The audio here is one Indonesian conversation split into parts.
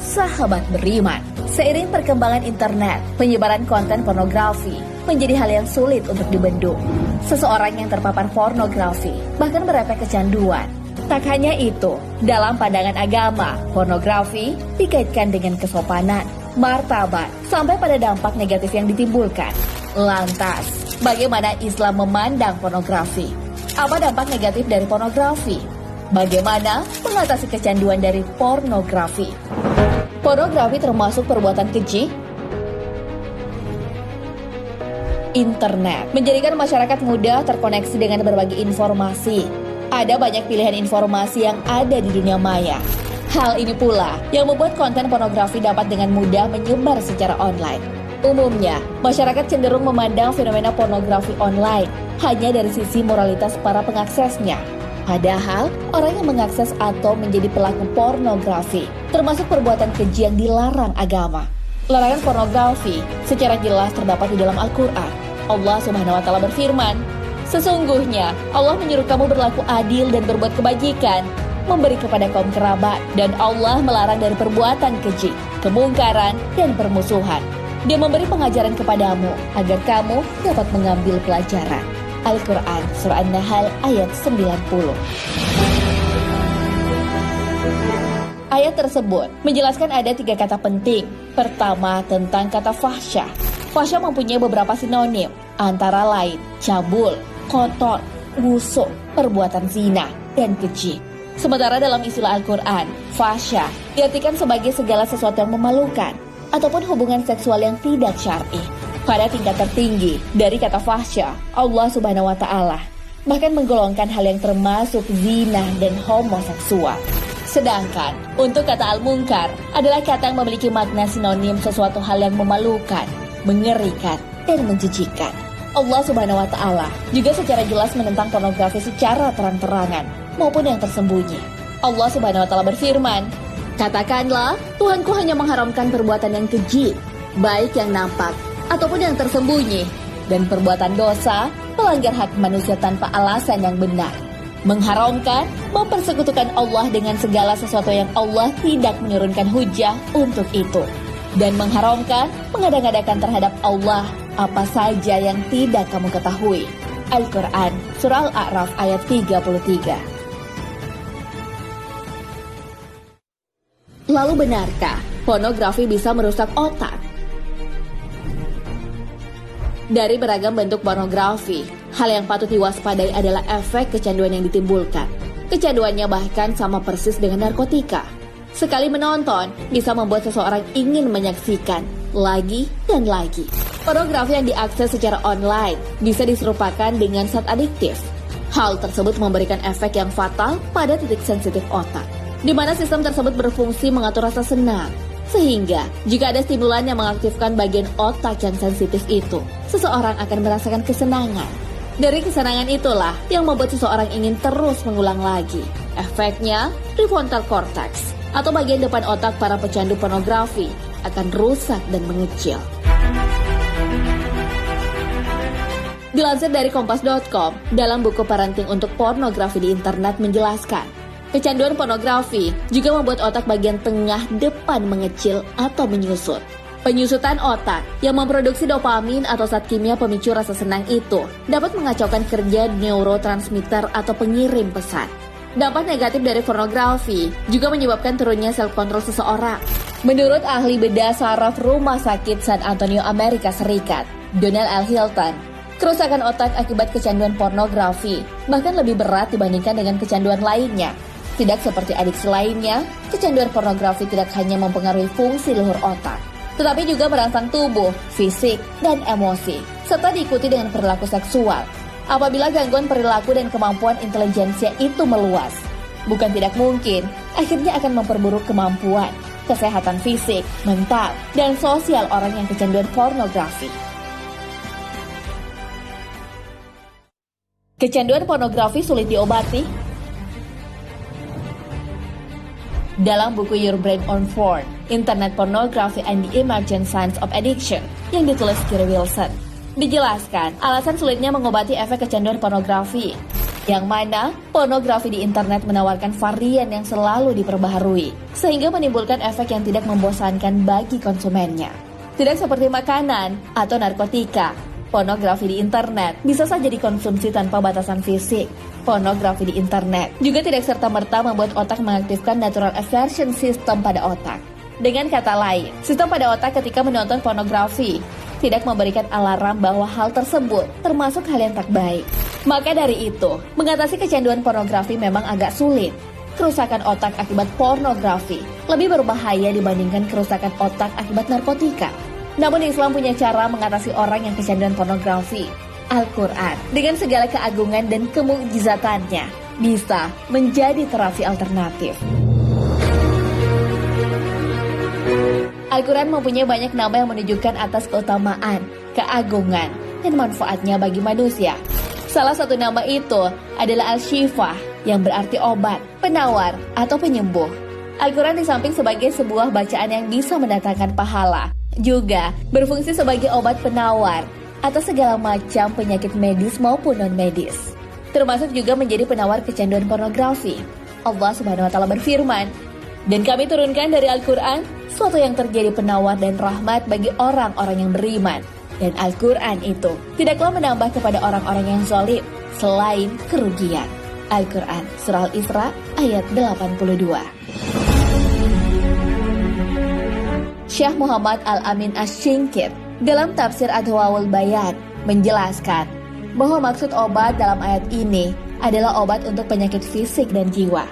sahabat beriman. Seiring perkembangan internet, penyebaran konten pornografi menjadi hal yang sulit untuk dibendung. Seseorang yang terpapar pornografi bahkan merepek kecanduan. Tak hanya itu, dalam pandangan agama, pornografi dikaitkan dengan kesopanan, martabat, sampai pada dampak negatif yang ditimbulkan. Lantas, bagaimana Islam memandang pornografi? Apa dampak negatif dari pornografi? Bagaimana mengatasi kecanduan dari pornografi? Pornografi termasuk perbuatan keji? Internet menjadikan masyarakat mudah terkoneksi dengan berbagai informasi. Ada banyak pilihan informasi yang ada di dunia maya. Hal ini pula yang membuat konten pornografi dapat dengan mudah menyebar secara online. Umumnya, masyarakat cenderung memandang fenomena pornografi online hanya dari sisi moralitas para pengaksesnya. Padahal, orang yang mengakses atau menjadi pelaku pornografi termasuk perbuatan keji yang dilarang agama. Larangan pornografi secara jelas terdapat di dalam Al-Quran. Allah Subhanahu wa Ta'ala berfirman, "Sesungguhnya Allah menyuruh kamu berlaku adil dan berbuat kebajikan, memberi kepada kaum kerabat, dan Allah melarang dari perbuatan keji, kemungkaran, dan permusuhan. Dia memberi pengajaran kepadamu agar kamu dapat mengambil pelajaran." Al-Quran Surah An-Nahl ayat 90. Ayat tersebut menjelaskan ada 3 kata penting. Pertama, tentang kata fahsyah. Fahsyah mempunyai beberapa sinonim, antara lain cabul, kotor, busuk, perbuatan zina, dan keji. Sementara dalam istilah Al-Quran, fahsyah diartikan sebagai segala sesuatu yang memalukan ataupun hubungan seksual yang tidak syar'i. Pada tingkat tertinggi dari kata fahsyah, Allah Subhanahu wa Ta'ala bahkan menggolongkan hal yang termasuk zina dan homoseksual. Sedangkan untuk kata al-munkar adalah kata yang memiliki makna sinonim sesuatu hal yang memalukan, mengerikan, dan menjijikkan. Allah Subhanahu wa Ta'ala juga secara jelas menentang pornografi secara terang-terangan maupun yang tersembunyi. Allah Subhanahu wa Ta'ala berfirman, "Katakanlah, Tuhanku hanya mengharamkan perbuatan yang keji, baik yang nampak ataupun yang tersembunyi, dan perbuatan dosa, melanggar hak manusia tanpa alasan yang benar. Mengharamkan, mempersekutukan Allah dengan segala sesuatu yang Allah tidak menurunkan hujah untuk itu. Dan mengharamkan, mengada-ngadakan terhadap Allah apa saja yang tidak kamu ketahui." Al-Quran Surah Al-A'raf ayat 33. Lalu benarkah pornografi bisa merusak otak? Dari beragam bentuk pornografi, hal yang patut diwaspadai adalah efek kecanduan yang ditimbulkan. Kecanduannya bahkan sama persis dengan narkotika. Sekali menonton, bisa membuat seseorang ingin menyaksikan lagi dan lagi. Pornografi yang diakses secara online bisa diserupakan dengan zat adiktif. Hal tersebut memberikan efek yang fatal pada titik sensitif otak, di mana sistem tersebut berfungsi mengatur rasa senang. Sehingga, jika ada stimulan yang mengaktifkan bagian otak yang sensitif itu, seseorang akan merasakan kesenangan. Dari kesenangan itulah yang membuat seseorang ingin terus mengulang lagi. Efeknya, prefrontal cortex, atau bagian depan otak para pecandu pornografi, akan rusak dan mengecil. Dilansir dari Kompas.com, dalam buku Parenting untuk Pornografi di Internet menjelaskan, kecanduan pornografi juga membuat otak bagian tengah depan mengecil atau menyusut. Penyusutan otak yang memproduksi dopamin atau zat kimia pemicu rasa senang itu dapat mengacaukan kerja neurotransmitter atau pengirim pesan. Dampak negatif dari pornografi juga menyebabkan turunnya self-control seseorang. Menurut ahli bedah saraf Rumah Sakit San Antonio, Amerika Serikat, Donald L. Hilton, kerusakan otak akibat kecanduan pornografi bahkan lebih berat dibandingkan dengan kecanduan lainnya. Tidak seperti adiksi lainnya, kecanduan pornografi tidak hanya mempengaruhi fungsi luhur otak, tetapi juga merangsang tubuh, fisik, dan emosi, serta diikuti dengan perilaku seksual. Apabila gangguan perilaku dan kemampuan intelijensia itu meluas, bukan tidak mungkin, akhirnya akan memperburuk kemampuan, kesehatan fisik, mental, dan sosial orang yang kecanduan pornografi. Kecanduan pornografi sulit diobati? Dalam buku Your Brain on Porn, Internet Pornography and the Emerging Signs of Addiction yang ditulis Gary Wilson, dijelaskan alasan sulitnya mengobati efek kecanduan pornografi. Yang mana pornografi di internet menawarkan varian yang selalu diperbaharui, sehingga menimbulkan efek yang tidak membosankan bagi konsumennya. Tidak seperti makanan atau narkotika, pornografi di internet bisa saja dikonsumsi tanpa batasan fisik. Pornografi di internet juga tidak serta-merta membuat otak mengaktifkan natural aversion system pada otak. Dengan kata lain, sistem pada otak ketika menonton pornografi tidak memberikan alarm bahwa hal tersebut termasuk hal yang tak baik. Maka dari itu, mengatasi kecanduan pornografi memang agak sulit. Kerusakan otak akibat pornografi lebih berbahaya dibandingkan kerusakan otak akibat narkotika. Namun Islam punya cara mengatasi orang yang kecanduan pornografi. Al-Quran dengan segala keagungan dan kemukjizatannya bisa menjadi terapi alternatif. Al-Quran mempunyai banyak nama yang menunjukkan atas keutamaan, keagungan, dan manfaatnya bagi manusia. Salah satu nama itu adalah Al-Shifah, yang berarti obat, penawar, atau penyembuh. Al-Quran di samping sebagai sebuah bacaan yang bisa mendatangkan pahala, juga berfungsi sebagai obat penawar atas segala macam penyakit medis maupun non-medis. Termasuk juga menjadi penawar kecanduan pornografi. Allah Subhanahu wa Ta'ala berfirman, "Dan kami turunkan dari Al-Quran suatu yang terjadi penawar dan rahmat bagi orang-orang yang beriman. Dan Al-Quran itu tidaklah menambah kepada orang-orang yang zalim selain kerugian." Al-Quran Surah Al-Isra ayat 82. Syekh Muhammad Al-Amin Asy-Syinkit dalam tafsir Adwaul Bayan menjelaskan bahwa maksud obat dalam ayat ini adalah obat untuk penyakit fisik dan jiwa.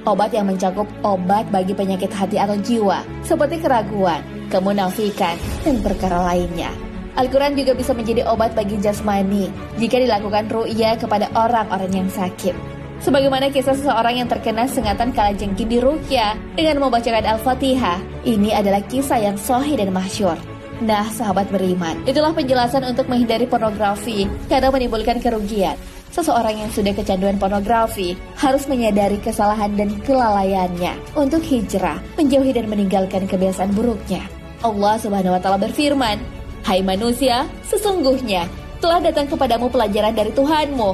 Obat yang mencakup obat bagi penyakit hati atau jiwa, seperti keraguan, kemunafikan, dan perkara lainnya. Al-Quran juga bisa menjadi obat bagi jasmani jika dilakukan ru'ya kepada orang-orang yang sakit. Sebagaimana kisah seseorang yang terkena sengatan kalajengking di ruqyah dengan membacakan Al-Fatihah, ini adalah kisah yang sahih dan masyhur. Nah, sahabat beriman, itulah penjelasan untuk menghindari pornografi karena menimbulkan kerugian. Seseorang yang sudah kecanduan pornografi harus menyadari kesalahan dan kelalaiannya untuk hijrah, menjauhi dan meninggalkan kebiasaan buruknya. Allah Subhanahu wa Ta'ala berfirman, "Hai manusia, sesungguhnya telah datang kepadamu pelajaran dari Tuhanmu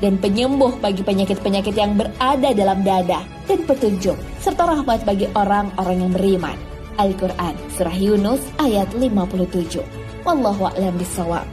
dan penyembuh bagi penyakit-penyakit yang berada dalam dada, dan petunjuk serta rahmat bagi orang-orang yang beriman." Al-Quran Surah Yunus ayat 57. Wallahu a'lam bishawab.